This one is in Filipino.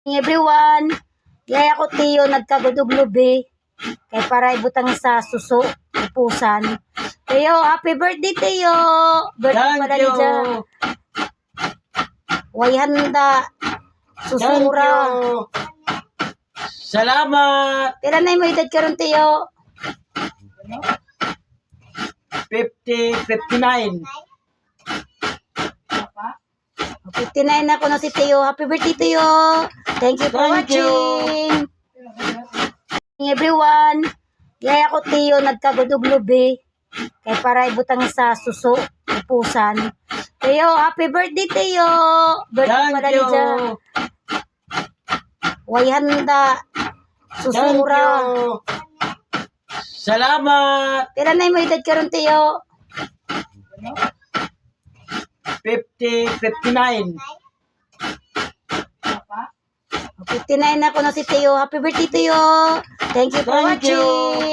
Everyone, yaya ko Tiyo nagkaguduglubi kay para ibutang sa suso upusan. Tiyo, happy birthday Tiyo. Birthday pala ni Diya. Way handa. Susura. Salamat. Pila na mo edad karon Tiyo? 59. 59 na ko na si Tiyo. Happy birthday Tiyo. Thank you for Thank you. watching. Everyone, yaya ko Tiyo nagkaguduglubi kay para ibutang sa suso upusan. Tiyo, happy birthday Tiyo. Birthday pala ni Diya. Way handa. Susura. Salamat. Pila na mo edad karon Tiyo? 59. 59 na ko na si Tiyo. Happy birthday Tiyo. Thank you for Thank you. watching.